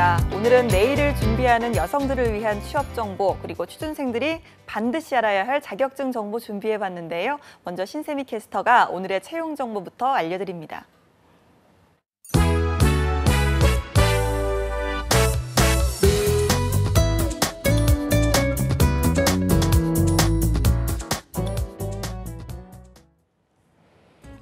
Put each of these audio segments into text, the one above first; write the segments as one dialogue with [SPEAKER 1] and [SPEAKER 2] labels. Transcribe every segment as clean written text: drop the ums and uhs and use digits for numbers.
[SPEAKER 1] 입니다. 오늘은 내일을 준비하는 여성들을 위한 취업 정보 그리고 취준생들이 반드시 알아야 할 자격증 정보 준비해봤는데요. 먼저 신세미 캐스터가 오늘의 채용 정보부터 알려드립니다.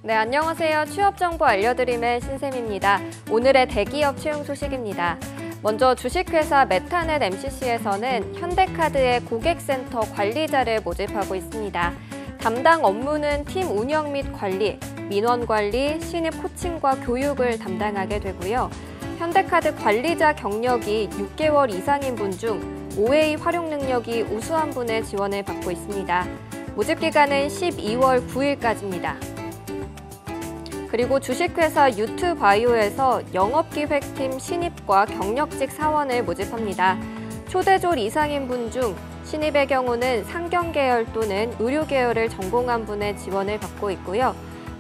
[SPEAKER 2] 네, 안녕하세요. 취업 정보 알려드림의 신샘입니다. 오늘의 대기업 채용 소식입니다. 먼저 주식회사 메타넷 MCC에서는 현대카드의 고객센터 관리자를 모집하고 있습니다. 담당 업무는 팀 운영 및 관리, 민원 관리, 신입 코칭과 교육을 담당하게 되고요. 현대카드 관리자 경력이 6개월 이상인 분 중 OA 활용 능력이 우수한 분의 지원을 받고 있습니다. 모집 기간은 12월 9일까지입니다. 그리고 주식회사 유트바이오에서 영업기획팀 신입과 경력직 사원을 모집합니다. 초대졸 이상인 분 중 신입의 경우는 상경계열 또는 의료계열을 전공한 분의 지원을 받고 있고요.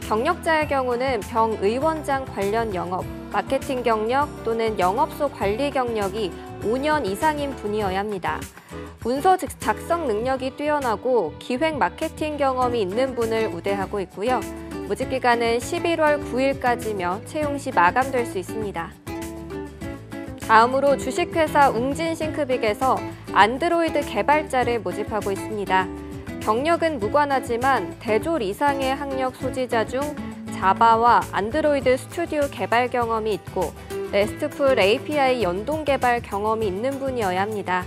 [SPEAKER 2] 경력자의 경우는 병의원장 관련 영업, 마케팅 경력 또는 영업소 관리 경력이 5년 이상인 분이어야 합니다. 문서 작성 능력이 뛰어나고 기획 마케팅 경험이 있는 분을 우대하고 있고요. 모집 기간은 11월 9일까지며 채용 시 마감될 수 있습니다. 다음으로 주식회사 웅진싱크빅에서 안드로이드 개발자를 모집하고 있습니다. 경력은 무관하지만 대졸 이상의 학력 소지자 중 자바와 안드로이드 스튜디오 개발 경험이 있고 레스트풀 API 연동 개발 경험이 있는 분이어야 합니다.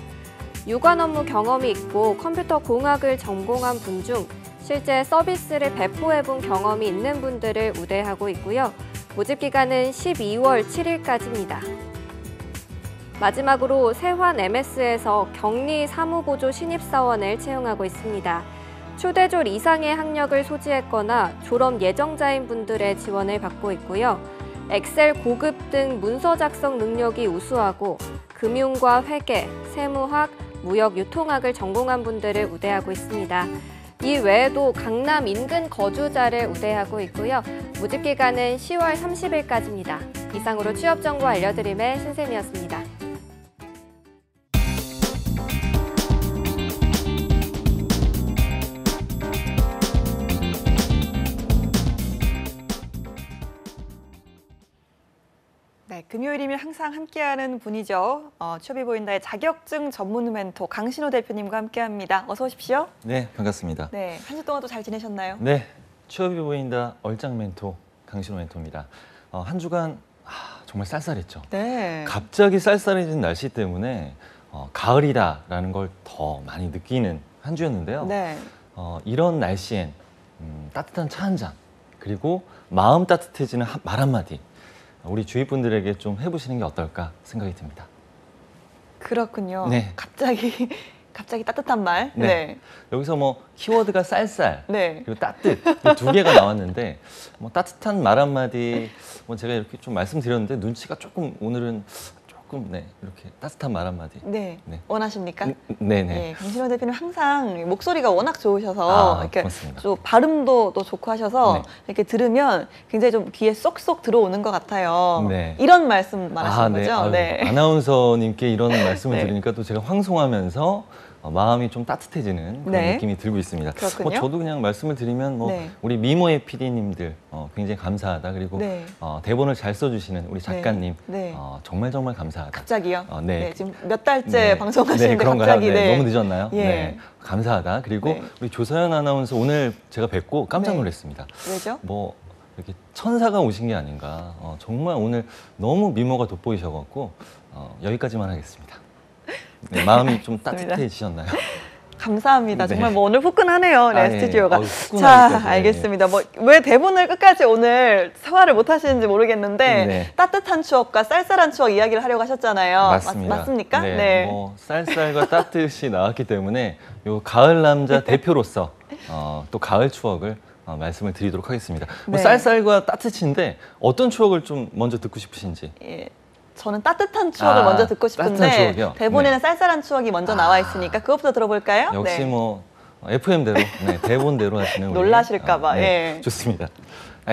[SPEAKER 2] 유관 업무 경험이 있고 컴퓨터 공학을 전공한 분 중 실제 서비스를 배포해본 경험이 있는 분들을 우대하고 있고요. 모집 기간은 12월 7일까지입니다. 마지막으로 세환 MS에서 격리 사무보조 신입사원을 채용하고 있습니다. 초대졸 이상의 학력을 소지했거나 졸업 예정자인 분들의 지원을 받고 있고요. 엑셀 고급 등 문서 작성 능력이 우수하고 금융과 회계, 세무학, 무역, 유통학을 전공한 분들을 우대하고 있습니다. 이 외에도 강남 인근 거주자를 우대하고 있고요. 모집 기간은 10월 30일까지입니다. 이상으로 취업 정보 알려드림의 신샘이었습니다.
[SPEAKER 1] 네, 금요일이면 항상 함께하는 분이죠. 취업이 보인다의 자격증 전문 멘토 강신호 대표님과 함께합니다. 어서 오십시오.
[SPEAKER 3] 네, 반갑습니다.
[SPEAKER 1] 네, 한 주 동안 또 잘 지내셨나요?
[SPEAKER 3] 네, 취업이 보인다 얼짱 멘토 강신호 멘토입니다. 한 주간 정말 쌀쌀했죠.
[SPEAKER 1] 네.
[SPEAKER 3] 갑자기 쌀쌀해진 날씨 때문에 가을이다라는 걸 더 많이 느끼는 한 주였는데요.
[SPEAKER 1] 네.
[SPEAKER 3] 이런 날씨엔 따뜻한 차 한 잔, 그리고 마음 따뜻해지는 말 한마디, 우리 주위 분들에게 좀 해보시는 게 어떨까 생각이 듭니다.
[SPEAKER 1] 그렇군요.
[SPEAKER 3] 네.
[SPEAKER 1] 갑자기 따뜻한 말.
[SPEAKER 3] 네.
[SPEAKER 1] 네.
[SPEAKER 3] 여기서 뭐 키워드가 쌀쌀,
[SPEAKER 1] 네.
[SPEAKER 3] 그리고 따뜻 이 두 개가 나왔는데 뭐 따뜻한 말 한마디 제가 이렇게 좀 말씀드렸는데 눈치가 조금 오늘은 조금 이렇게 따뜻한 말 한마디.
[SPEAKER 1] 네.
[SPEAKER 3] 네.
[SPEAKER 1] 원하십니까?
[SPEAKER 3] 네네.
[SPEAKER 1] 네, 강신호 대표님 항상 목소리가 워낙 좋으셔서 이렇게
[SPEAKER 3] 고맙습니다.
[SPEAKER 1] 좀 발음도 또 좋고 하셔서
[SPEAKER 3] 네.
[SPEAKER 1] 이렇게 들으면 굉장히 좀 귀에 쏙쏙 들어오는 것 같아요.
[SPEAKER 3] 네.
[SPEAKER 1] 이런 말씀 말하시는
[SPEAKER 3] 네.
[SPEAKER 1] 거죠? 네.
[SPEAKER 3] 아나운서님께 이런 말씀을
[SPEAKER 1] 네.
[SPEAKER 3] 드리니까 또 제가 황송하면서 마음이 좀 따뜻해지는 그런
[SPEAKER 1] 네.
[SPEAKER 3] 느낌이 들고 있습니다.
[SPEAKER 1] 그렇군요.
[SPEAKER 3] 저도 그냥 말씀을 드리면
[SPEAKER 1] 네.
[SPEAKER 3] 우리 미모의 PD님들 굉장히 감사하다. 그리고
[SPEAKER 1] 네.
[SPEAKER 3] 대본을 잘 써주시는 우리 작가님
[SPEAKER 1] 네.
[SPEAKER 3] 정말 감사하다.
[SPEAKER 1] 갑자기요?
[SPEAKER 3] 네.
[SPEAKER 1] 네, 지금 몇 달째
[SPEAKER 3] 네.
[SPEAKER 1] 방송하시는데
[SPEAKER 3] 그런가요?
[SPEAKER 1] 갑자기
[SPEAKER 3] 네. 너무 늦었나요?
[SPEAKER 1] 예.
[SPEAKER 3] 네. 감사하다. 그리고
[SPEAKER 1] 네.
[SPEAKER 3] 우리 조서연 아나운서 오늘 제가 뵙고 깜짝
[SPEAKER 1] 네.
[SPEAKER 3] 놀랐습니다.
[SPEAKER 1] 왜죠?
[SPEAKER 3] 이렇게 천사가 오신 게 아닌가. 정말 오늘 너무 미모가 돋보이셔갖고 여기까지만 하겠습니다. 네, 마음이 좀 따뜻해지셨나요?
[SPEAKER 1] 감사합니다.
[SPEAKER 3] 네.
[SPEAKER 1] 정말 오늘 후끈하네요. 네,
[SPEAKER 3] 예.
[SPEAKER 1] 스튜디오가.
[SPEAKER 3] 후끈하니까,
[SPEAKER 1] 자, 알겠습니다. 왜 대본을 끝까지 오늘 소화를 못 하시는지 모르겠는데
[SPEAKER 3] 네.
[SPEAKER 1] 따뜻한 추억과 쌀쌀한 추억 이야기를 하려고 하셨잖아요.
[SPEAKER 3] 맞습니다.
[SPEAKER 1] 맞습니까?
[SPEAKER 3] 네. 쌀쌀과 따뜻이 나왔기 때문에 요 가을 남자 대표로서 또 가을 추억을 말씀을 드리도록 하겠습니다.
[SPEAKER 1] 네.
[SPEAKER 3] 쌀쌀과 따뜻인데 어떤 추억을 좀 먼저 듣고 싶으신지.
[SPEAKER 1] 예. 저는 따뜻한 추억을 먼저 듣고 싶은데
[SPEAKER 3] 따뜻한 추억이요?
[SPEAKER 1] 대본에는
[SPEAKER 3] 네.
[SPEAKER 1] 쌀쌀한 추억이 먼저 나와 있으니까 그것부터 들어볼까요?
[SPEAKER 3] 역시
[SPEAKER 1] 네.
[SPEAKER 3] FM대로, 대본대로 하시는 우리.
[SPEAKER 1] 놀라실까 봐. 예.
[SPEAKER 3] 좋습니다.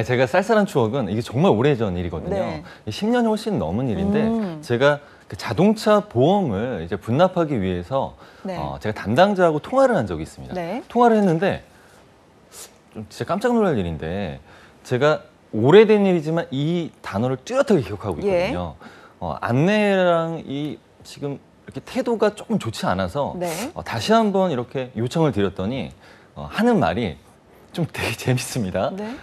[SPEAKER 3] 제가 쌀쌀한 추억은 이게 정말 오래전 일이거든요.
[SPEAKER 1] 네.
[SPEAKER 3] 10년이 훨씬 넘은 일인데 제가 그 자동차 보험을 이제 분납하기 위해서
[SPEAKER 1] 네.
[SPEAKER 3] 제가 담당자하고 통화를 한 적이 있습니다.
[SPEAKER 1] 네.
[SPEAKER 3] 통화를 했는데 좀 진짜 깜짝 놀랄 일인데 제가 오래된 일이지만 이 단어를 뚜렷하게 기억하고 있거든요. 안내랑 이 지금 이렇게 태도가 조금 좋지 않아서
[SPEAKER 1] 네.
[SPEAKER 3] 다시 한번 이렇게 요청을 드렸더니 하는 말이 좀 되게 재밌습니다.
[SPEAKER 1] 네.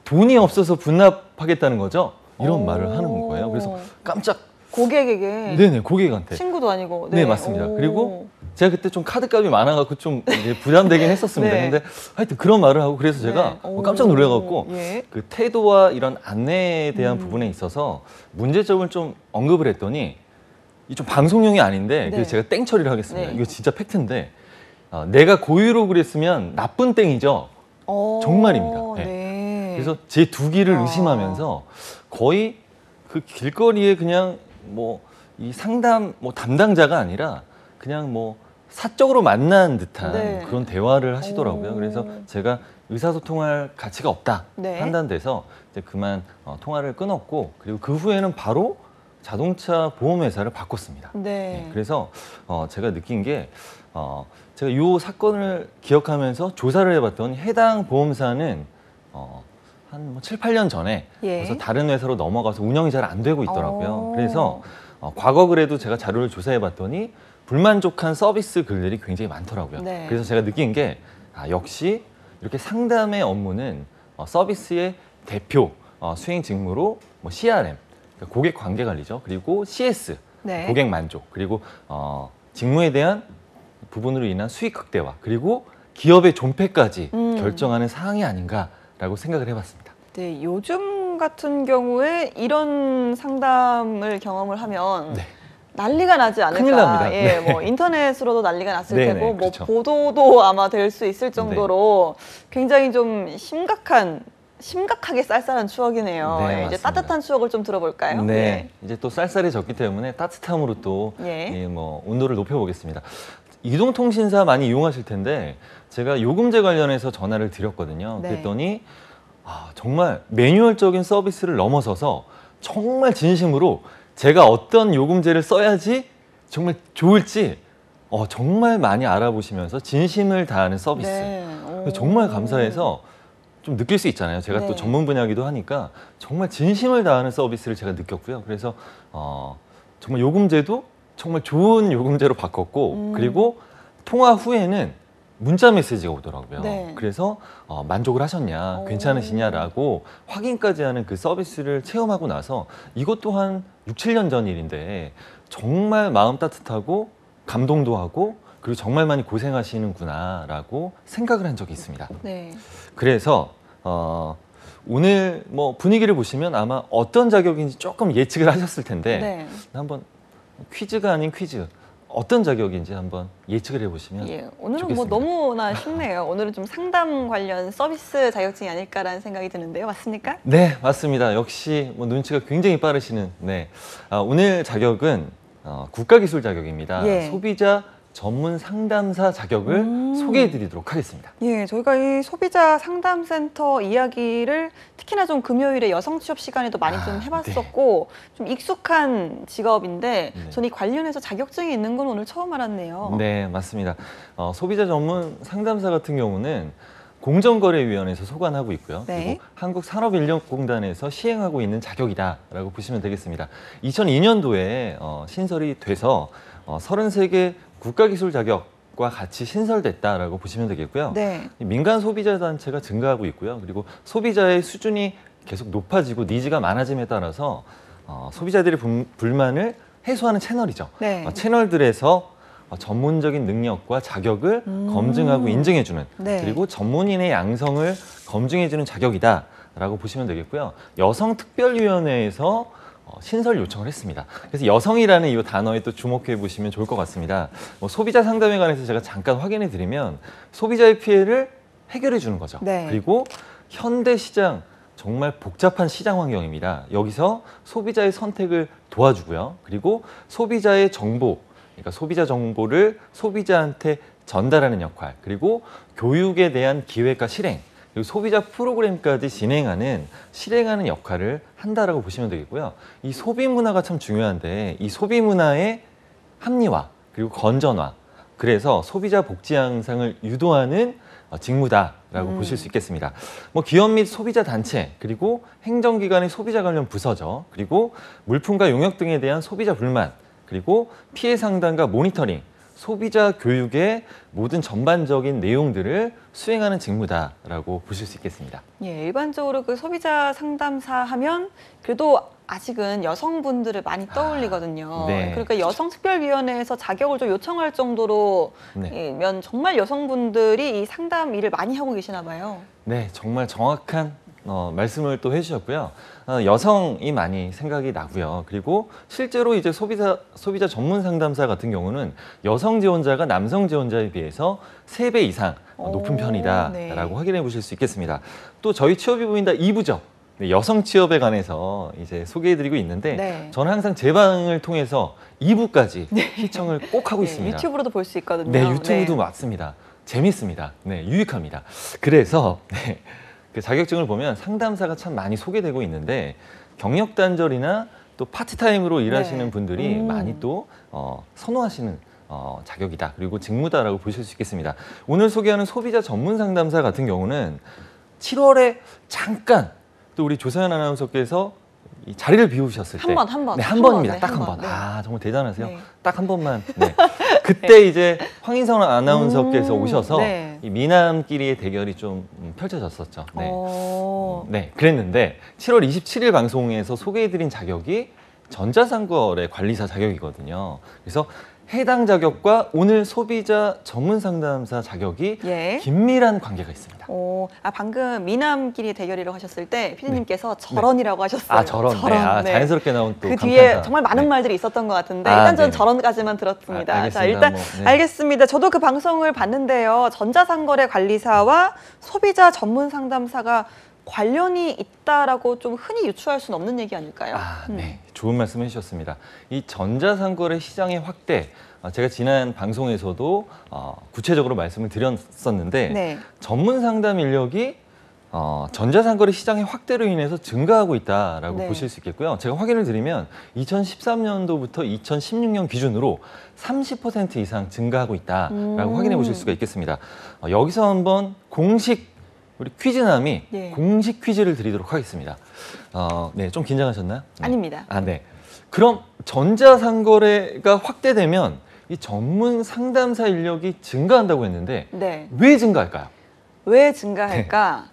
[SPEAKER 3] 돈이 없어서 분납하겠다는 거죠? 이런
[SPEAKER 1] 오.
[SPEAKER 3] 말을 하는 거예요. 그래서 깜짝
[SPEAKER 1] 고객에게
[SPEAKER 3] 네네 고객한테
[SPEAKER 1] 친구도 아니고.
[SPEAKER 3] 네, 맞습니다.
[SPEAKER 1] 오.
[SPEAKER 3] 그리고 제가 그때 좀 카드값이 많아갖고 좀 이제 부담되긴 했었습니다.
[SPEAKER 1] 네.
[SPEAKER 3] 근데 하여튼 그런 말을 하고 그래서 제가
[SPEAKER 1] 네.
[SPEAKER 3] 깜짝 놀래갖고
[SPEAKER 1] 예.
[SPEAKER 3] 그 태도와 이런 안내에 대한 부분에 있어서 문제점을 좀 언급을 했더니 이 좀 방송용이 아닌데
[SPEAKER 1] 네.
[SPEAKER 3] 그래서 제가 땡 처리를 하겠습니다.
[SPEAKER 1] 네.
[SPEAKER 3] 이거 진짜 팩트인데 내가 고의로 그랬으면 나쁜 땡이죠. 정말입니다. 네.
[SPEAKER 1] 네.
[SPEAKER 3] 그래서 제 두 귀를
[SPEAKER 1] 아.
[SPEAKER 3] 의심하면서 거의 그 길거리에 그냥 뭐 이 상담 뭐 담당자가 아니라 그냥 뭐 사적으로 만난 듯한
[SPEAKER 1] 네.
[SPEAKER 3] 그런 대화를 하시더라고요.
[SPEAKER 1] 오.
[SPEAKER 3] 그래서 제가 의사소통할 가치가 없다
[SPEAKER 1] 네.
[SPEAKER 3] 판단돼서 이제 그만 통화를 끊었고 그리고 그 후에는 바로 자동차 보험회사를 바꿨습니다.
[SPEAKER 1] 네.
[SPEAKER 3] 네, 그래서 제가 느낀 게 제가 이 사건을 기억하면서 조사를 해봤더니 해당 보험사는 한 7, 8년 전에
[SPEAKER 1] 예.
[SPEAKER 3] 그래서 다른 회사로 넘어가서 운영이 잘 안 되고 있더라고요.
[SPEAKER 1] 오.
[SPEAKER 3] 그래서 과거 그래도 제가 자료를 조사해봤더니 불만족한 서비스 글들이 굉장히 많더라고요.
[SPEAKER 1] 네.
[SPEAKER 3] 그래서 제가 느낀 게 역시 이렇게 상담의 업무는 서비스의 대표 수행 직무로 뭐 CRM, 그러니까 고객 관계 관리죠. 그리고 CS,
[SPEAKER 1] 네.
[SPEAKER 3] 고객 만족, 그리고 직무에 대한 부분으로 인한 수익 극대화, 그리고 기업의 존폐까지 결정하는 사항이 아닌가라고 생각을 해봤습니다.
[SPEAKER 1] 네, 요즘 같은 경우에 이런 상담을 경험을 하면
[SPEAKER 3] 네.
[SPEAKER 1] 난리가 나지 않을까.
[SPEAKER 3] 큰일 납니다.
[SPEAKER 1] 예, 뭐 인터넷으로도 난리가 났을
[SPEAKER 3] 네네,
[SPEAKER 1] 테고, 뭐
[SPEAKER 3] 그렇죠.
[SPEAKER 1] 보도도 아마 될 수 있을 정도로 굉장히 좀 심각하게 쌀쌀한 추억이네요.
[SPEAKER 3] 네,
[SPEAKER 1] 예, 이제
[SPEAKER 3] 맞습니다.
[SPEAKER 1] 따뜻한 추억을 좀 들어볼까요?
[SPEAKER 3] 네, 이제 또 쌀쌀해졌기 때문에 따뜻함으로 또
[SPEAKER 1] 예.
[SPEAKER 3] 뭐 온도를 높여보겠습니다. 이동통신사 많이 이용하실 텐데 제가 요금제 관련해서 전화를 드렸거든요.
[SPEAKER 1] 네.
[SPEAKER 3] 그랬더니 정말 매뉴얼적인 서비스를 넘어서서 정말 진심으로 제가 어떤 요금제를 써야지 정말 좋을지 정말 많이 알아보시면서 진심을 다하는 서비스.
[SPEAKER 1] 네. 오.
[SPEAKER 3] 정말 감사해서 좀 느낄 수 있잖아요. 제가
[SPEAKER 1] 네.
[SPEAKER 3] 또 전문 분야이기도 하니까 정말 진심을 다하는 서비스를 제가 느꼈고요. 그래서 정말 요금제도 정말 좋은 요금제로 바꿨고 그리고 통화 후에는 문자 메시지가 오더라고요.
[SPEAKER 1] 네.
[SPEAKER 3] 그래서 만족을 하셨냐,
[SPEAKER 1] 오.
[SPEAKER 3] 괜찮으시냐라고 확인까지 하는 그 서비스를 체험하고 나서 이것도 한 6, 7년 전 일인데 정말 마음 따뜻하고 감동도 하고 그리고 정말 많이 고생하시는구나라고 생각을 한 적이 있습니다.
[SPEAKER 1] 네.
[SPEAKER 3] 그래서 오늘 뭐 분위기를 보시면 아마 어떤 자격인지 조금 예측을 하셨을 텐데
[SPEAKER 1] 네.
[SPEAKER 3] 한번 퀴즈가 아닌 퀴즈 어떤 자격인지 한번 예측을 해보시면
[SPEAKER 1] 예, 오늘은
[SPEAKER 3] 좋겠습니다.
[SPEAKER 1] 뭐 너무나 쉽네요. 오늘은 좀 상담 관련 서비스 자격증이 아닐까라는 생각이 드는데요. 맞습니까?
[SPEAKER 3] 네, 맞습니다. 역시 뭐 눈치가 굉장히 빠르시는. 네, 오늘 자격은 국가기술 자격입니다.
[SPEAKER 1] 예.
[SPEAKER 3] 소비자 전문 상담사 자격을 소개해드리도록 하겠습니다.
[SPEAKER 1] 예, 저희가 이 소비자 상담센터 이야기를 특히나 좀 금요일에 여성 취업 시간에도 많이 좀 해봤었고 좀 익숙한 직업인데
[SPEAKER 3] 네.
[SPEAKER 1] 전 이 관련해서 자격증이 있는 건 오늘 처음 알았네요.
[SPEAKER 3] 네, 맞습니다. 소비자 전문 상담사 같은 경우는 공정거래위원회에서 소관하고 있고요.
[SPEAKER 1] 네.
[SPEAKER 3] 그리고 한국산업인력공단에서 시행하고 있는 자격이다라고 보시면 되겠습니다. 2002년도에 신설이 돼서 33개 국가기술 자격과 같이 신설됐다라고 보시면 되겠고요.
[SPEAKER 1] 네.
[SPEAKER 3] 민간 소비자 단체가 증가하고 있고요. 그리고 소비자의 수준이 계속 높아지고 니즈가 많아짐에 따라서 소비자들의 불만을 해소하는 채널이죠.
[SPEAKER 1] 네.
[SPEAKER 3] 채널들에서 전문적인 능력과 자격을 검증하고 인증해주는
[SPEAKER 1] 네.
[SPEAKER 3] 그리고 전문인의 양성을 검증해주는 자격이다라고 보시면 되겠고요. 여성특별위원회에서 신설 요청을 했습니다. 그래서 여성이라는 이 단어에 또 주목해 보시면 좋을 것 같습니다. 소비자 상담에 관해서 제가 잠깐 확인해 드리면 소비자의 피해를 해결해 주는 거죠.
[SPEAKER 1] 네.
[SPEAKER 3] 그리고 현대 시장 정말 복잡한 시장 환경입니다. 여기서 소비자의 선택을 도와주고요. 그리고 소비자의 정보, 그러니까 소비자 정보를 소비자한테 전달하는 역할, 그리고 교육에 대한 기획과 실행, 그리고 소비자 프로그램까지 진행하는 실행하는 역할을 한다라고 보시면 되겠고요. 이 소비 문화가 참 중요한데 이 소비 문화의 합리화 그리고 건전화 그래서 소비자 복지 향상을 유도하는 직무다라고 보실 수 있겠습니다. 뭐 기업 및 소비자 단체 그리고 행정기관의 소비자 관련 부서죠. 그리고 물품과 용역 등에 대한 소비자 불만 그리고 피해 상담과 모니터링 소비자 교육의 모든 전반적인 내용들을 수행하는 직무다라고 보실 수 있겠습니다.
[SPEAKER 1] 예, 일반적으로 그 소비자 상담사 하면 그래도 아직은 여성분들을 많이 떠올리거든요.
[SPEAKER 3] 네.
[SPEAKER 1] 그러니까 여성특별위원회에서 자격을 좀 요청할 정도로
[SPEAKER 3] 네.
[SPEAKER 1] 면 정말 여성분들이 이 상담 일을 많이 하고 계시나 봐요.
[SPEAKER 3] 네, 정말 정확한 말씀을 또 해주셨고요. 여성이 많이 생각이 나고요. 그리고 실제로 이제 소비자 전문 상담사 같은 경우는 여성 지원자가 남성 지원자에 비해서 3배 이상 높은 편이다라고
[SPEAKER 1] 네.
[SPEAKER 3] 확인해 보실 수 있겠습니다. 또 저희 취업이 보인다 2부죠. 여성 취업에 관해서 이제 소개해드리고 있는데
[SPEAKER 1] 네.
[SPEAKER 3] 저는 항상 제 방을 통해서 2부까지 시청을 꼭 하고
[SPEAKER 1] 네,
[SPEAKER 3] 있습니다.
[SPEAKER 1] 유튜브로도 볼 수 있거든요.
[SPEAKER 3] 네, 유튜브도
[SPEAKER 1] 네.
[SPEAKER 3] 맞습니다. 재밌습니다. 네, 유익합니다. 그래서 그 자격증을 보면 상담사가 참 많이 소개되고 있는데 경력 단절이나 또 파트타임으로 일하시는
[SPEAKER 1] 네.
[SPEAKER 3] 분들이 많이 또 선호하시는 자격이다. 그리고 직무다라고 보실 수 있겠습니다. 오늘 소개하는 소비자 전문 상담사 같은 경우는 7월에 잠깐 또 우리 조사연 아나운서께서 이 자리를 비우셨을 때
[SPEAKER 1] 한 번.
[SPEAKER 3] 네, 한 번입니다.
[SPEAKER 1] 네,
[SPEAKER 3] 딱
[SPEAKER 1] 한
[SPEAKER 3] 한
[SPEAKER 1] 번.
[SPEAKER 3] 번.
[SPEAKER 1] 네.
[SPEAKER 3] 아, 정말 대단하세요.
[SPEAKER 1] 네.
[SPEAKER 3] 딱 한 번만. 네. 그때 이제 황인성 아나운서께서 오셔서
[SPEAKER 1] 네.
[SPEAKER 3] 이 미남끼리의 대결이 좀 펼쳐졌었죠. 네.
[SPEAKER 1] 네.
[SPEAKER 3] 그랬는데 7월 27일 방송에서 소개해드린 자격이 전자상거래 관리사 자격이거든요. 그래서 해당 자격과 오늘 소비자 전문 상담사 자격이
[SPEAKER 1] 예.
[SPEAKER 3] 긴밀한 관계가 있습니다.
[SPEAKER 1] 방금 미남끼리 대결이라고 하셨을 때 피디님께서 저런이라고 하셨어요.
[SPEAKER 3] 아, 저런. 네. 아,
[SPEAKER 1] 네.
[SPEAKER 3] 자연스럽게 나온 또
[SPEAKER 1] 그
[SPEAKER 3] 감탄사.
[SPEAKER 1] 뒤에 정말 많은
[SPEAKER 3] 네.
[SPEAKER 1] 말들이 있었던 것 같은데
[SPEAKER 3] 아,
[SPEAKER 1] 일단 저는
[SPEAKER 3] 네네.
[SPEAKER 1] 저런까지만 들었습니다.
[SPEAKER 3] 알겠습니다.
[SPEAKER 1] 자, 일단
[SPEAKER 3] 뭐, 네.
[SPEAKER 1] 알겠습니다. 저도 그 방송을 봤는데요. 전자상거래 관리사와 소비자 전문 상담사가 관련이 있다라고 좀 흔히 유추할 수는 없는 얘기 아닐까요?
[SPEAKER 3] 아, 네. 좋은 말씀 해주셨습니다. 이 전자상거래 시장의 확대, 제가 지난 방송에서도 구체적으로 말씀을 드렸었는데
[SPEAKER 1] 네.
[SPEAKER 3] 전문 상담 인력이 전자상거래 시장의 확대로 인해서 증가하고 있다라고
[SPEAKER 1] 네.
[SPEAKER 3] 보실 수 있겠고요. 제가 확인을 드리면 2013년도부터 2016년 기준으로 30% 이상 증가하고 있다라고 확인해 보실 수가 있겠습니다. 여기서 한번 공식 우리 퀴즈남이
[SPEAKER 1] 예.
[SPEAKER 3] 공식 퀴즈를 드리도록 하겠습니다. 네, 좀 긴장하셨나요? 네.
[SPEAKER 1] 아닙니다.
[SPEAKER 3] 아, 네. 그럼 전자상거래가 확대되면 이 전문 상담사 인력이 증가한다고 했는데
[SPEAKER 1] 네.
[SPEAKER 3] 왜 증가할까요?
[SPEAKER 1] 왜 증가할까?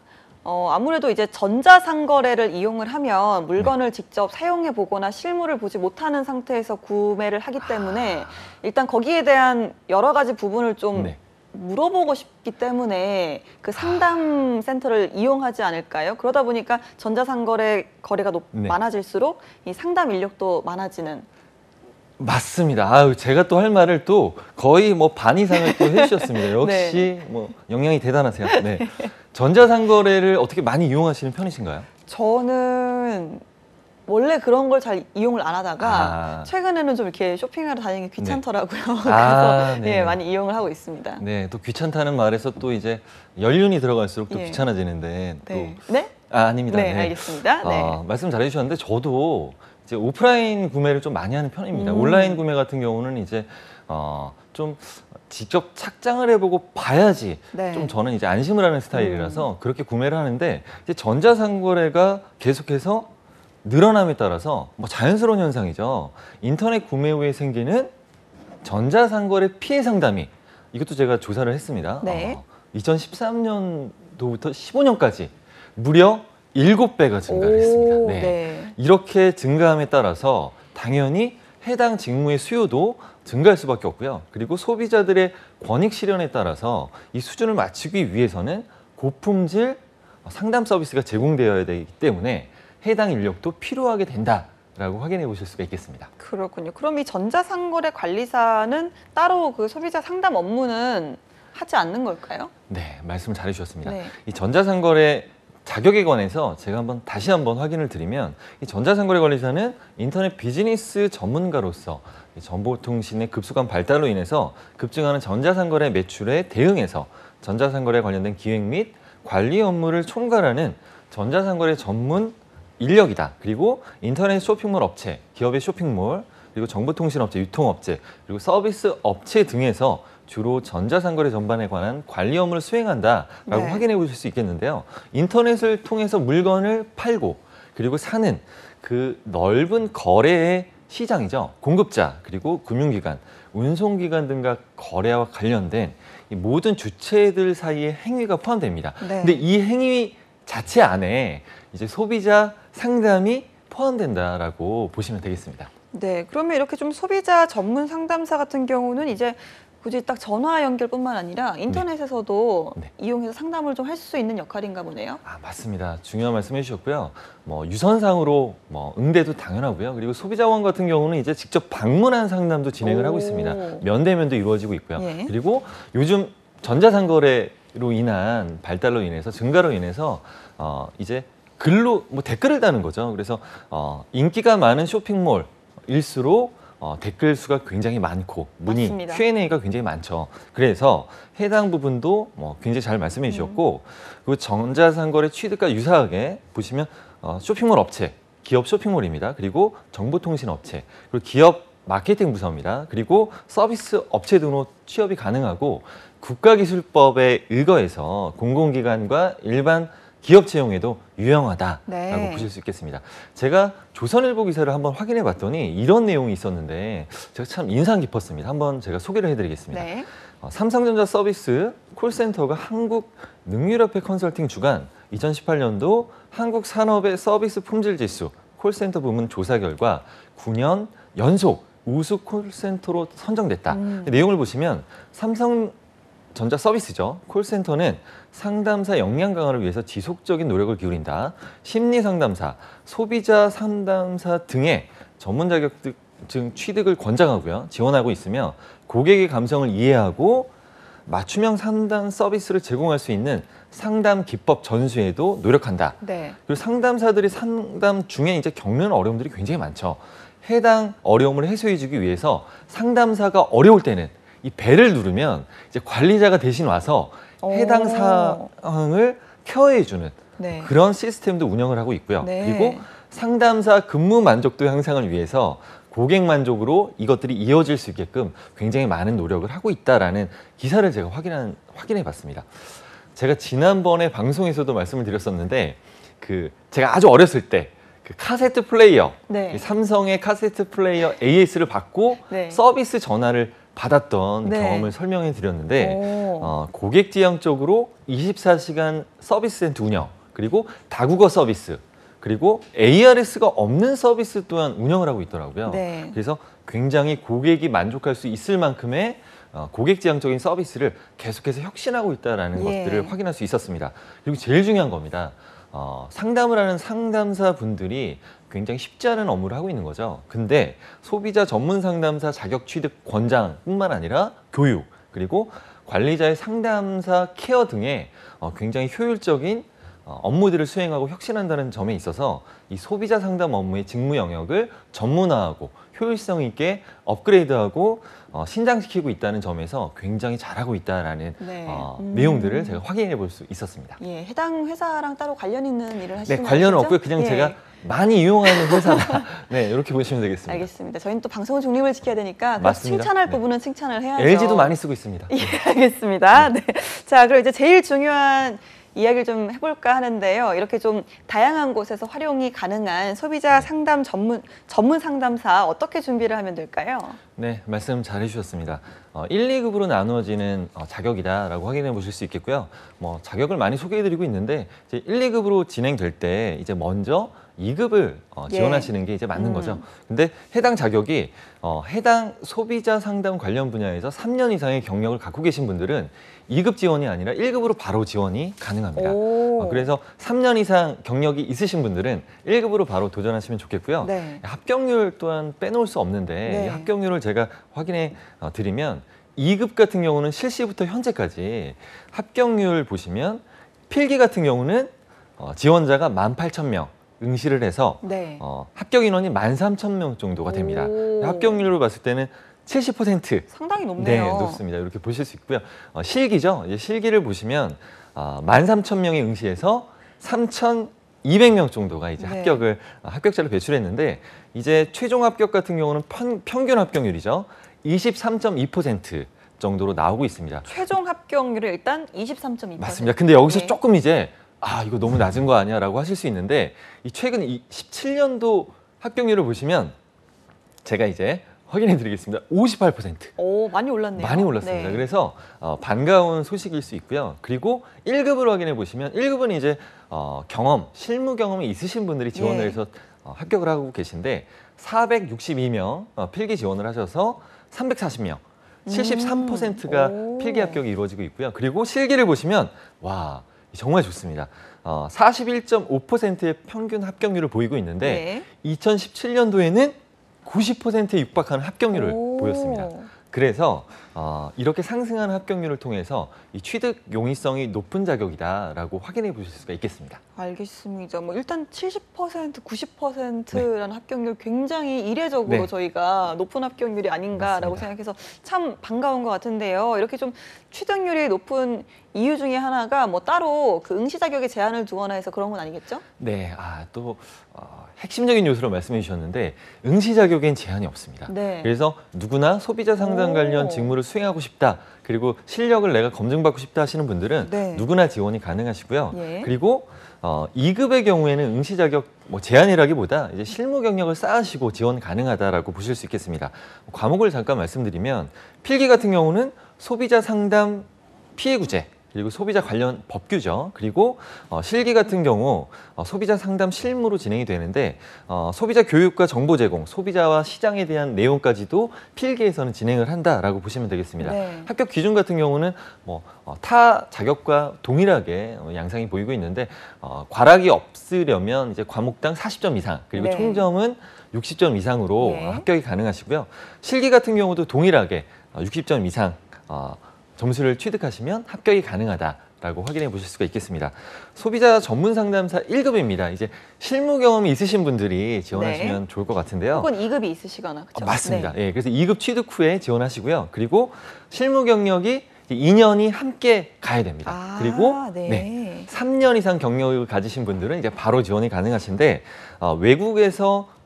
[SPEAKER 1] 아무래도 이제 전자상거래를 이용을 하면 물건을 직접 사용해 보거나 실물을 보지 못하는 상태에서 구매를 하기 때문에 일단 거기에 대한 여러 가지 부분을 좀
[SPEAKER 3] 네.
[SPEAKER 1] 물어보고 싶기 때문에 그 상담 센터를 이용하지 않을까요? 그러다 보니까 전자상거래 거래가
[SPEAKER 3] 네.
[SPEAKER 1] 많아질수록 이 상담 인력도 많아지는.
[SPEAKER 3] 맞습니다. 아유, 제가 또 할 말을 또 거의 뭐 반 이상을 또 해주셨습니다. 역시 뭐 영향이 대단하세요. 네. 전자상거래를 어떻게 많이 이용하시는 편이신가요?
[SPEAKER 1] 저는 원래 그런 걸 잘 이용을 안 하다가
[SPEAKER 3] 아.
[SPEAKER 1] 최근에는 좀 이렇게 쇼핑하러 다니는 게 귀찮더라고요.
[SPEAKER 3] 아,
[SPEAKER 1] 그래서
[SPEAKER 3] 네네.
[SPEAKER 1] 예, 많이 이용을 하고 있습니다.
[SPEAKER 3] 네, 또 귀찮다는 말에서 또 이제 연륜이 들어갈수록 또
[SPEAKER 1] 예.
[SPEAKER 3] 귀찮아지는데 또
[SPEAKER 1] 네. 네?
[SPEAKER 3] 아닙니다.
[SPEAKER 1] 네, 알겠습니다. 네.
[SPEAKER 3] 말씀 잘해주셨는데 저도 이제 오프라인 구매를 좀 많이 하는 편입니다. 온라인 구매 같은 경우는 이제 좀 직접 착장을 해보고 봐야지
[SPEAKER 1] 네.
[SPEAKER 3] 좀 저는 이제 안심을 하는 스타일이라서 그렇게 구매를 하는데 이제 전자상거래가 계속해서 늘어남에 따라서 뭐 자연스러운 현상이죠. 인터넷 구매 후에 생기는 전자상거래 피해 상담이 이것도 제가 조사를 했습니다.
[SPEAKER 1] 네.
[SPEAKER 3] 2013년도부터 15년까지 무려 7배가 증가를 했습니다.
[SPEAKER 1] 오,
[SPEAKER 3] 네.
[SPEAKER 1] 네.
[SPEAKER 3] 이렇게 증가함에 따라서 당연히 해당 직무의 수요도 증가할 수밖에 없고요. 그리고 소비자들의 권익 실현에 따라서 이 수준을 맞추기 위해서는 고품질 상담 서비스가 제공되어야 되기 때문에 해당 인력도 필요하게 된다라고 확인해 보실 수가 있겠습니다.
[SPEAKER 1] 그렇군요. 그럼 이 전자상거래 관리사는 따로 그 소비자 상담 업무는 하지 않는 걸까요?
[SPEAKER 3] 네, 말씀 잘해 주셨습니다.
[SPEAKER 1] 네.
[SPEAKER 3] 이 전자상거래 자격에 관해서 제가 다시 한번 확인을 드리면 이 전자상거래 관리사는 인터넷 비즈니스 전문가로서 이 정보통신의 급속한 발달로 인해서 급증하는 전자상거래 매출에 대응해서 전자상거래 관련된 기획 및 관리 업무를 총괄하는 전자상거래 전문 인력이다. 그리고 인터넷 쇼핑몰 업체, 기업의 쇼핑몰, 그리고 정보통신업체, 유통업체, 그리고 서비스 업체 등에서 주로 전자상거래 전반에 관한 관리 업무를 수행한다라고
[SPEAKER 1] 네.
[SPEAKER 3] 확인해 보실 수 있겠는데요. 인터넷을 통해서 물건을 팔고 그리고 사는 그 넓은 거래의 시장이죠. 공급자, 그리고 금융기관, 운송기관 등과 거래와 관련된 이 모든 주체들 사이의 행위가 포함됩니다.
[SPEAKER 1] 네.
[SPEAKER 3] 근데 이 행위 자체 안에 이제 소비자 상담이 포함된다라고 보시면 되겠습니다.
[SPEAKER 1] 네, 그러면 이렇게 좀 소비자 전문 상담사 같은 경우는 이제 굳이 딱 전화 연결뿐만 아니라 인터넷에서도
[SPEAKER 3] 네.
[SPEAKER 1] 이용해서 상담을 좀 할 수 있는 역할인가 보네요.
[SPEAKER 3] 아, 맞습니다. 중요한 말씀 해주셨고요. 뭐 유선상으로 뭐 응대도 당연하고요. 그리고 소비자원 같은 경우는 이제 직접 방문한 상담도 진행을 하고 있습니다. 면대면도 이루어지고 있고요.
[SPEAKER 1] 예.
[SPEAKER 3] 그리고 요즘 전자상거래로 인한 발달로 인해서 증가로 인해서 이제 글로 뭐 댓글을 다는 거죠. 그래서 인기가 많은 쇼핑몰일수록 댓글 수가 굉장히 많고 문의,
[SPEAKER 1] 맞습니다.
[SPEAKER 3] Q&A가 굉장히 많죠. 그래서 해당 부분도 뭐 굉장히 잘 말씀해 주셨고 그 전자상거래 취득과 유사하게 보시면 쇼핑몰 업체, 기업 쇼핑몰입니다. 그리고 정보통신 업체, 그리고 기업 마케팅 부서입니다. 그리고 서비스 업체 등으로 취업이 가능하고 국가기술법에 의거해서 공공기관과 일반 기업 채용에도 유용하다라고
[SPEAKER 1] 네.
[SPEAKER 3] 보실 수 있겠습니다. 제가 조선일보 기사를 한번 확인해 봤더니 이런 내용이 있었는데 제가 참 인상 깊었습니다. 한번 제가 소개를 해드리겠습니다.
[SPEAKER 1] 네.
[SPEAKER 3] 삼성전자 서비스 콜센터가 한국능률협회 컨설팅 주관 2018년도 한국산업의 서비스 품질지수 콜센터 부문 조사 결과 9년 연속 우수 콜센터로 선정됐다. 내용을 보시면 삼성전자 서비스죠. 콜센터는 상담사 역량 강화를 위해서 지속적인 노력을 기울인다. 심리 상담사, 소비자 상담사 등의 전문 자격증 취득을 권장하고요. 지원하고 있으며 고객의 감성을 이해하고 맞춤형 상담 서비스를 제공할 수 있는 상담 기법 전수에도 노력한다.
[SPEAKER 1] 네.
[SPEAKER 3] 그리고 상담사들이 상담 중에 이제 겪는 어려움들이 굉장히 많죠. 해당 어려움을 해소해주기 위해서 상담사가 어려울 때는 이 벨을 누르면 이제 관리자가 대신 와서 해당 사항을 케어해주는
[SPEAKER 1] 네.
[SPEAKER 3] 그런 시스템도 운영을 하고 있고요.
[SPEAKER 1] 네.
[SPEAKER 3] 그리고 상담사 근무 만족도 향상을 위해서 고객 만족으로 이것들이 이어질 수 있게끔 굉장히 많은 노력을 하고 있다라는 기사를 제가 확인해 봤습니다. 제가 지난번에 방송에서도 말씀을 드렸었는데 제가 아주 어렸을 때 그 카세트 플레이어,
[SPEAKER 1] 네.
[SPEAKER 3] 삼성의 카세트 플레이어 AS를 받고
[SPEAKER 1] 네.
[SPEAKER 3] 서비스 전화를 받았던
[SPEAKER 1] 네.
[SPEAKER 3] 경험을 설명해 드렸는데
[SPEAKER 1] 오.
[SPEAKER 3] 고객 지향적으로 24시간 서비스 센터 운영, 그리고 다국어 서비스, 그리고 ARS가 없는 서비스 또한 운영을 하고 있더라고요.
[SPEAKER 1] 네.
[SPEAKER 3] 그래서 굉장히 고객이 만족할 수 있을 만큼의 고객 지향적인 서비스를 계속해서 혁신하고 있다는
[SPEAKER 1] 예.
[SPEAKER 3] 것들을 확인할 수 있었습니다. 그리고 제일 중요한 겁니다. 상담을 하는 상담사 분들이 굉장히 쉽지 않은 업무를 하고 있는 거죠. 근데 소비자 전문 상담사 자격 취득 권장뿐만 아니라 교육, 그리고 관리자의 상담사 케어 등의 굉장히 효율적인 업무들을 수행하고 혁신한다는 점에 있어서 이 소비자 상담 업무의 직무 영역을 전문화하고 효율성 있게 업그레이드하고 신장시키고 있다는 점에서 굉장히 잘하고 있다라는
[SPEAKER 1] 네.
[SPEAKER 3] 내용들을 제가 확인해 볼 수 있었습니다.
[SPEAKER 1] 예, 해당 회사랑 따로 관련 있는 일을 하시는
[SPEAKER 3] 네,
[SPEAKER 1] 거죠?
[SPEAKER 3] 관련은 없고요. 그냥
[SPEAKER 1] 예.
[SPEAKER 3] 제가 많이 이용하는 회사다. 네, 이렇게 보시면 되겠습니다.
[SPEAKER 1] 알겠습니다. 저희는 또 방송은 중립을 지켜야 되니까 꼭
[SPEAKER 3] 맞습니다.
[SPEAKER 1] 칭찬할
[SPEAKER 3] 네.
[SPEAKER 1] 부분은 칭찬을 해야죠.
[SPEAKER 3] LG도 많이 쓰고 있습니다.
[SPEAKER 1] 예, 알겠습니다. 네. 자, 그럼 이제 제일 중요한 이야기를 좀 해볼까 하는데요. 이렇게 좀 다양한 곳에서 활용이 가능한 소비자 상담 전문 상담사 어떻게 준비를 하면 될까요?
[SPEAKER 3] 네, 말씀 잘 해주셨습니다. 1, 2급으로 나누어지는 자격이다라고 확인해 보실 수 있겠고요. 뭐 자격을 많이 소개해드리고 있는데 이제 1, 2급으로 진행될 때 이제 먼저 2급을 지원하시는 게 이제 맞는 거죠. 근데 해당 자격이 해당 소비자 상담 관련 분야에서 3년 이상의 경력을 갖고 계신 분들은 2급 지원이 아니라 1급으로 바로 지원이 가능합니다. 그래서 3년 이상 경력이 있으신 분들은 1급으로 바로 도전하시면 좋겠고요.
[SPEAKER 1] 네.
[SPEAKER 3] 합격률 또한 빼놓을 수 없는데
[SPEAKER 1] 네.
[SPEAKER 3] 이 합격률을 제가 확인해 드리면 2급 같은 경우는 실시부터 현재까지 합격률 보시면 필기 같은 경우는 지원자가 18,000명 응시를 해서
[SPEAKER 1] 네.
[SPEAKER 3] 합격 인원이 13,000명 정도가 됩니다.
[SPEAKER 1] 오.
[SPEAKER 3] 합격률로 봤을 때는 70%
[SPEAKER 1] 상당히 높네요.
[SPEAKER 3] 네, 높습니다. 이렇게 보실 수 있고요. 실기죠. 이제 실기를 보시면 13,000명이 응시해서 3,200명 정도가 이제
[SPEAKER 1] 네.
[SPEAKER 3] 합격자를 배출했는데 이제 최종 합격 같은 경우는 평균 합격률이죠. 23.2% 정도로 나오고 있습니다.
[SPEAKER 1] 최종 합격률이 일단 23.2%.
[SPEAKER 3] 맞습니다. 근데 여기서
[SPEAKER 1] 네.
[SPEAKER 3] 조금 이제 이거 너무 낮은 거 아니야라고 하실 수 있는데 이 최근 17년도 합격률을 보시면 제가 이제 확인해 드리겠습니다. 58%.
[SPEAKER 1] 오, 많이 올랐네요.
[SPEAKER 3] 많이 올랐습니다.
[SPEAKER 1] 네.
[SPEAKER 3] 그래서 반가운 소식일 수 있고요. 그리고 1급을 확인해 보시면 1급은 이제 실무 경험이 있으신 분들이 지원을
[SPEAKER 1] 예.
[SPEAKER 3] 해서 합격을 하고 계신데 462명 필기 지원을 하셔서 340명, 73%가
[SPEAKER 1] 오.
[SPEAKER 3] 필기 합격이 이루어지고 있고요. 그리고 실기를 보시면 와 정말 좋습니다. 41.5%의 평균 합격률을 보이고 있는데
[SPEAKER 1] 네.
[SPEAKER 3] 2017년도에는 90%에 육박하는 합격률을
[SPEAKER 1] 오.
[SPEAKER 3] 보였습니다. 그래서 이렇게 상승하는 합격률을 통해서 이 취득 용이성이 높은 자격이다라고 확인해 보실 수가 있겠습니다.
[SPEAKER 1] 알겠습니다. 뭐 일단 70%, 90%라는 합격률 굉장히 이례적으로
[SPEAKER 3] 네.
[SPEAKER 1] 저희가 높은 합격률이 아닌가라고
[SPEAKER 3] 맞습니다.
[SPEAKER 1] 생각해서 참 반가운 것 같은데요. 이렇게 좀 취득률이 높은 이유 중에 하나가 뭐 따로 그 응시 자격에 제한을 두거나 해서 그런 건 아니겠죠?
[SPEAKER 3] 네, 또 핵심적인 요소로 말씀해 주셨는데 응시 자격엔 제한이 없습니다.
[SPEAKER 1] 네.
[SPEAKER 3] 그래서 누구나 소비자 상담
[SPEAKER 1] 오.
[SPEAKER 3] 관련 직무를 수행하고 싶다. 그리고 실력을 내가 검증받고 싶다 하시는 분들은
[SPEAKER 1] 네.
[SPEAKER 3] 누구나 지원이 가능하시고요.
[SPEAKER 1] 예.
[SPEAKER 3] 그리고 2급의 경우에는 응시 자격 제한이라기보다 이제 실무 경력을 쌓으시고 지원 가능하다라고 보실 수 있겠습니다. 과목을 잠깐 말씀드리면 필기 같은 경우는 소비자 상담 피해 구제 그리고 소비자 관련 법규죠. 그리고 실기 같은 경우 소비자 상담 실무로 진행이 되는데 소비자 교육과 정보 제공, 소비자와 시장에 대한 내용까지도 필기에서는 진행을 한다라고 보시면 되겠습니다.
[SPEAKER 1] 네.
[SPEAKER 3] 합격 기준 같은 경우는 타 자격과 동일하게 양상이 보이고 있는데 과락이 없으려면 이제 과목당 40점 이상 그리고
[SPEAKER 1] 네.
[SPEAKER 3] 총점은 60점 이상으로
[SPEAKER 1] 네.
[SPEAKER 3] 합격이 가능하시고요. 실기 같은 경우도 동일하게 60점 이상 점수를 취득하시면 합격이 가능하다라고 확인해 보실 수가 있겠습니다. 소비자 전문 상담사 1급입니다. 이제 실무 경험이 있으신 분들이 지원하시면 좋을 것 같은데요.
[SPEAKER 1] 혹은 2급이 있으시거나 그렇죠?
[SPEAKER 3] 맞습니다. 예, 그래서 2급 취득 후에 지원하시고요. 그리고 실무 경력이 2년이 함께 가야 됩니다. 그리고
[SPEAKER 1] 네.
[SPEAKER 3] 3년 이상 경력을 가지신 분들은 이제 바로 지원이 가능하신데 외국에서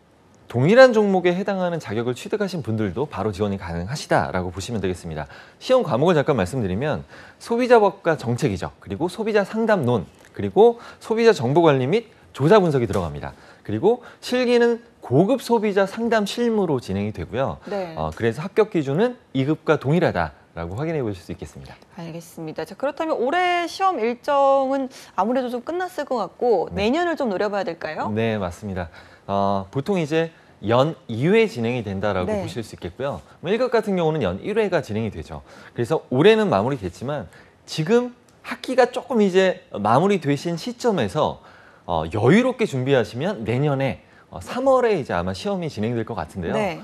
[SPEAKER 3] 동일한 종목에 해당하는 자격을 취득하신 분들도 바로 지원이 가능하시다라고 보시면 되겠습니다. 시험 과목을 잠깐 말씀드리면 소비자법과 정책이죠. 그리고 소비자 상담론, 그리고 소비자 정보관리 및 조사 분석이 들어갑니다. 그리고 실기는 고급 소비자 상담 실무로 진행이 되고요.
[SPEAKER 1] 네.
[SPEAKER 3] 그래서 합격 기준은 2급과 동일하다라고 확인해 보실 수 있겠습니다.
[SPEAKER 1] 알겠습니다. 자, 그렇다면 올해 시험 일정은 아무래도 좀 끝났을 것 같고 내년을 좀 노려봐야 될까요?
[SPEAKER 3] 네, 맞습니다. 보통 이제 연 2회 진행이 된다라고
[SPEAKER 1] 네.
[SPEAKER 3] 보실 수 있겠고요. 1급 같은 경우는 연 1회가 진행이 되죠. 그래서 올해는 마무리됐지만 지금 학기가 조금 이제 마무리되신 시점에서 여유롭게 준비하시면 내년에 3월에 이제 아마 시험이 진행될 것 같은데요.
[SPEAKER 1] 네.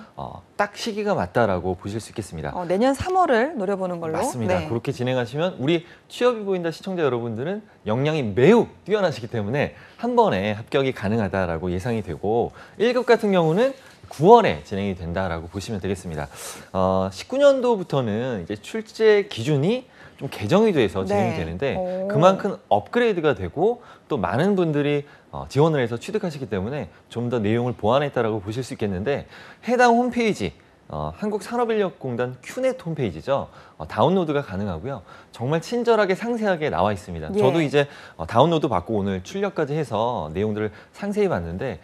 [SPEAKER 3] 딱 시기가 맞다라고 보실 수 있겠습니다.
[SPEAKER 1] 내년 3월을 노려보는 걸로.
[SPEAKER 3] 맞습니다.
[SPEAKER 1] 네.
[SPEAKER 3] 그렇게 진행하시면 우리 취업이 보인다 시청자 여러분들은 역량이 매우 뛰어나시기 때문에 한 번에 합격이 가능하다라고 예상이 되고 1급 같은 경우는 9월에 진행이 된다라고 보시면 되겠습니다. 19년도부터는 이제 출제 기준이 좀 개정이 돼서 진행이
[SPEAKER 1] 네.
[SPEAKER 3] 되는데
[SPEAKER 1] 오.
[SPEAKER 3] 그만큼 업그레이드가 되고 또 많은 분들이 지원을 해서 취득하시기 때문에 좀 더 내용을 보완했다라고 보실 수 있겠는데 해당 홈페이지 한국산업인력공단 큐넷 홈페이지죠. 다운로드가 가능하고요. 정말 친절하게 상세하게 나와 있습니다.
[SPEAKER 1] 예.
[SPEAKER 3] 저도 이제 다운로드 받고 오늘 출력까지 해서 내용들을 상세히 봤는데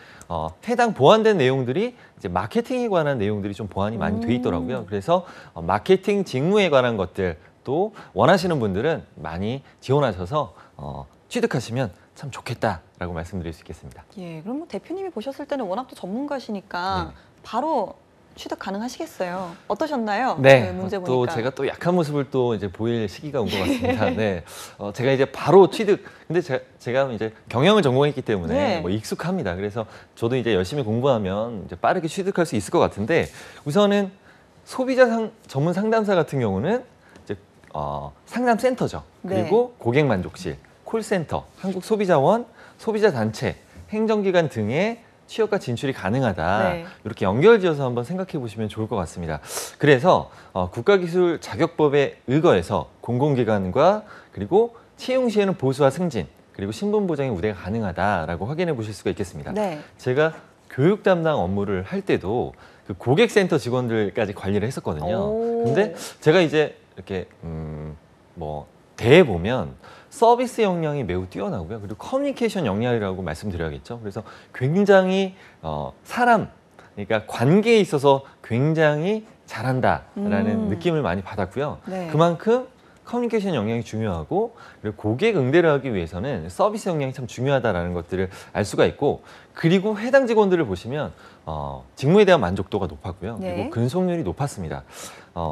[SPEAKER 3] 해당 보완된 내용들이 이제 마케팅에 관한 내용들이 좀 보완이 많이 돼 있더라고요. 그래서 마케팅 직무에 관한 것들 또 원하시는 분들은 많이 지원하셔서 취득하시면 참 좋겠다라고 말씀드릴 수 있겠습니다.
[SPEAKER 1] 예, 그럼 뭐 대표님이 보셨을 때는 워낙 또 전문가시니까
[SPEAKER 3] 네.
[SPEAKER 1] 바로 취득 가능하시겠어요. 어떠셨나요?
[SPEAKER 3] 네,
[SPEAKER 1] 그 문제
[SPEAKER 3] 또
[SPEAKER 1] 보니까.
[SPEAKER 3] 제가 또 약한 모습을 또 이제 보일 시기가 온 것 같습니다. 네, 제가 이제 바로 취득. 근데 제가 이제 경영을 전공했기 때문에
[SPEAKER 1] 네.
[SPEAKER 3] 뭐 익숙합니다. 그래서 저도 이제 열심히 공부하면 이제 빠르게 취득할 수 있을 것 같은데 우선은 소비자 전문 상담사 같은 경우는 이제 상담센터죠.
[SPEAKER 1] 네.
[SPEAKER 3] 그리고 고객 만족실, 콜센터, 한국소비자원, 소비자단체, 행정기관 등의 취업과 진출이 가능하다.
[SPEAKER 1] 네.
[SPEAKER 3] 이렇게 연결지어서 한번 생각해 보시면 좋을 것 같습니다. 그래서 국가기술 자격법에 의거해서 공공기관과 그리고 채용 시에는 보수와 승진, 그리고 신분 보장의 우대가 가능하다라고 확인해 보실 수가 있겠습니다.
[SPEAKER 1] 네.
[SPEAKER 3] 제가 교육 담당 업무를 할 때도 그 고객센터 직원들까지 관리를 했었거든요.
[SPEAKER 1] 오.
[SPEAKER 3] 근데 제가 이제 이렇게 뭐 대해 보면 서비스 역량이 매우 뛰어나고요. 그리고 커뮤니케이션 역량이라고 말씀드려야겠죠. 그래서 굉장히 사람, 그러니까 관계에 있어서 굉장히 잘한다라는 느낌을 많이 받았고요.
[SPEAKER 1] 네.
[SPEAKER 3] 그만큼 커뮤니케이션 역량이 중요하고, 그리고 고객 응대를 하기 위해서는 서비스 역량이 참 중요하다라는 것들을 알 수가 있고, 그리고 해당 직원들을 보시면 직무에 대한 만족도가 높았고요.
[SPEAKER 1] 네.
[SPEAKER 3] 그리고 근속률이 높았습니다.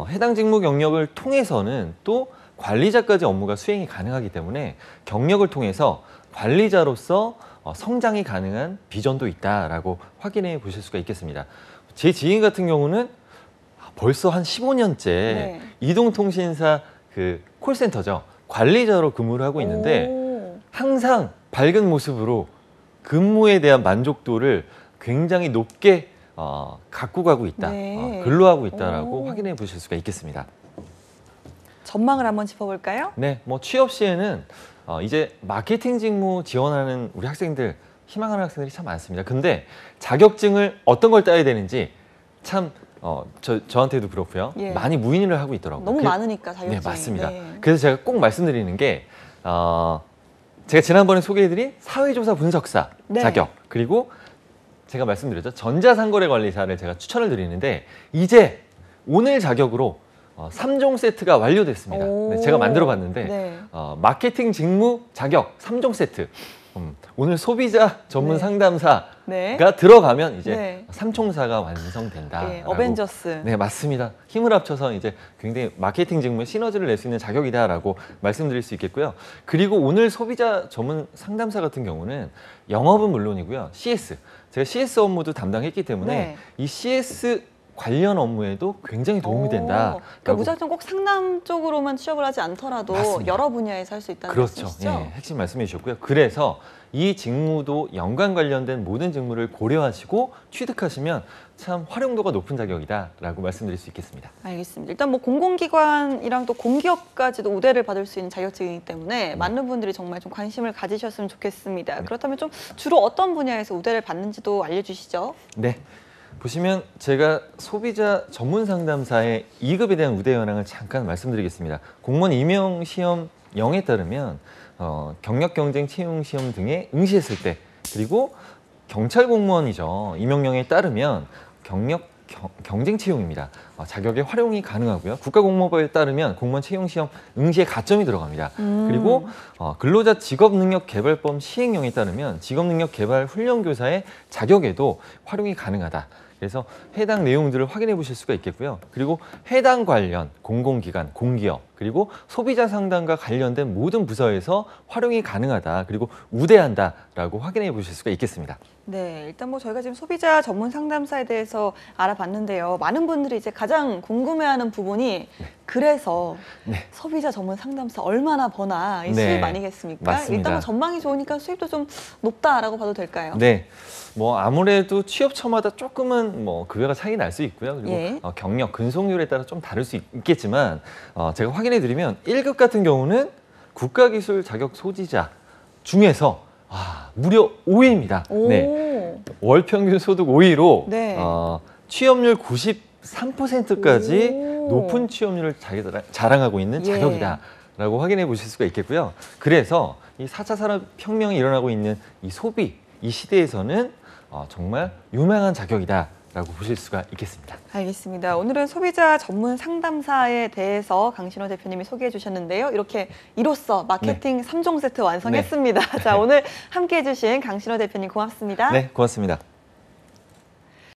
[SPEAKER 3] 해당 직무 경력을 통해서는 또 관리자까지 업무가 수행이 가능하기 때문에 경력을 통해서 관리자로서 성장이 가능한 비전도 있다라고 확인해 보실 수가 있겠습니다. 제 지인 같은 경우는 벌써 한 15년째
[SPEAKER 1] 네.
[SPEAKER 3] 이동통신사 그 콜센터죠. 관리자로 근무를 하고 있는데
[SPEAKER 1] 오.
[SPEAKER 3] 항상 밝은 모습으로 근무에 대한 만족도를 굉장히 높게 갖고 가고 있다,
[SPEAKER 1] 네.
[SPEAKER 3] 근로하고 있다라고
[SPEAKER 1] 오.
[SPEAKER 3] 확인해 보실 수가 있겠습니다.
[SPEAKER 1] 전망을 한번 짚어볼까요?
[SPEAKER 3] 네, 뭐 취업 시에는 이제 마케팅 직무 지원하는 우리 학생들, 희망하는 학생들이 참 많습니다. 근데 자격증을 어떤 걸 따야 되는지 참 저한테도 그렇고요.
[SPEAKER 1] 예.
[SPEAKER 3] 많이 문의를 하고 있더라고요.
[SPEAKER 1] 너무 많으니까 자격증이.
[SPEAKER 3] 네, 맞습니다.
[SPEAKER 1] 네.
[SPEAKER 3] 그래서 제가 꼭 말씀드리는 게 제가 지난번에 소개해드린 사회조사 분석사
[SPEAKER 1] 네.
[SPEAKER 3] 자격, 그리고 제가 말씀드렸죠. 전자상거래 관리사를 제가 추천을 드리는데 이제 오늘 자격으로 3종 세트가 완료됐습니다. 네, 제가 만들어 봤는데
[SPEAKER 1] 네.
[SPEAKER 3] 마케팅 직무 자격 3종 세트. 오늘 소비자 전문
[SPEAKER 1] 네.
[SPEAKER 3] 상담사가
[SPEAKER 1] 네.
[SPEAKER 3] 들어가면 이제
[SPEAKER 1] 네.
[SPEAKER 3] 삼총사가 완성된다.
[SPEAKER 1] 네, 어벤져스.
[SPEAKER 3] 네, 맞습니다. 힘을 합쳐서 이제 굉장히 마케팅 직무에 시너지를 낼 수 있는 자격이다라고 말씀드릴 수 있겠고요. 그리고 오늘 소비자 전문 상담사 같은 경우는 영업은 물론이고요. CS. 제가 CS 업무도 담당했기 때문에
[SPEAKER 1] 네.
[SPEAKER 3] 이 CS 관련 업무에도 굉장히 도움이 된다.
[SPEAKER 1] 그러니까 무작정 꼭 상담 쪽으로만 취업을 하지 않더라도
[SPEAKER 3] 맞습니다.
[SPEAKER 1] 여러 분야에서 할 수 있다는
[SPEAKER 3] 그렇죠.
[SPEAKER 1] 말씀이시죠?
[SPEAKER 3] 예, 핵심 말씀해 주셨고요. 그래서 이 직무도 연관 관련된 모든 직무를 고려하시고 취득하시면 참 활용도가 높은 자격이다라고 말씀드릴 수 있겠습니다.
[SPEAKER 1] 알겠습니다. 일단 뭐 공공기관이랑 또 공기업까지도 우대를 받을 수 있는 자격증이기 때문에 많은 분들이 정말 좀 관심을 가지셨으면 좋겠습니다. 그렇다면 좀 주로 어떤 분야에서 우대를 받는지도 알려주시죠.
[SPEAKER 3] 네. 보시면 제가 소비자 전문 상담사의 2급에 대한 우대 현황을 잠깐 말씀드리겠습니다. 공무원 임용 시험 0에 따르면 경력 경쟁 채용 시험 등에 응시했을 때, 그리고 경찰 공무원이죠. 임용령에 따르면 경쟁 채용입니다. 자격의 활용이 가능하고요. 국가공무원법에 따르면 공무원 채용 시험 응시에 가점이 들어갑니다. 그리고 근로자 직업능력개발법 시행령에 따르면 직업능력개발 훈련교사의 자격에도 활용이 가능하다. 그래서 해당 내용들을 확인해 보실 수가 있겠고요. 그리고 해당 관련 공공기관, 공기업, 그리고 소비자 상담과 관련된 모든 부서에서 활용이 가능하다. 그리고 우대한다라고 확인해 보실 수가 있겠습니다.
[SPEAKER 1] 네, 일단 뭐 저희가 지금 소비자 전문 상담사에 대해서 알아봤는데요. 많은 분들이 이제 가장 궁금해하는 부분이 그래서
[SPEAKER 3] 네.
[SPEAKER 1] 소비자 전문 상담사 얼마나 버나 이
[SPEAKER 3] 네,
[SPEAKER 1] 수입 아니겠습니까?
[SPEAKER 3] 맞습니다.
[SPEAKER 1] 일단 뭐 전망이 좋으니까 수입도 좀 높다라고 봐도 될까요?
[SPEAKER 3] 네. 뭐 아무래도 취업처마다 조금은 뭐 급여가 차이 날 수 있고요. 그리고
[SPEAKER 1] 예.
[SPEAKER 3] 경력, 근속률에 따라 좀 다를 수 있겠지만 제가 확인해 드리면 1급 같은 경우는 국가기술 자격 소지자 중에서 무려 5위입니다.
[SPEAKER 1] 오.
[SPEAKER 3] 네. 월 평균 소득 5위로
[SPEAKER 1] 네.
[SPEAKER 3] 취업률 93%까지
[SPEAKER 1] 오.
[SPEAKER 3] 높은 취업률을 자랑하고 있는
[SPEAKER 1] 예.
[SPEAKER 3] 자격이다라고 확인해 보실 수가 있겠고요. 그래서 이 4차 산업혁명이 일어나고 있는 이 소비, 이 시대에서는 정말 유명한 자격이다라고 보실 수가 있겠습니다.
[SPEAKER 1] 알겠습니다. 오늘은 소비자 전문 상담사에 대해서 강신호 대표님이 소개해 주셨는데요. 이렇게 이로써 마케팅 3종 세트 완성했습니다. 자, 오늘 함께해 주신 강신호 대표님 고맙습니다.
[SPEAKER 3] 네, 고맙습니다.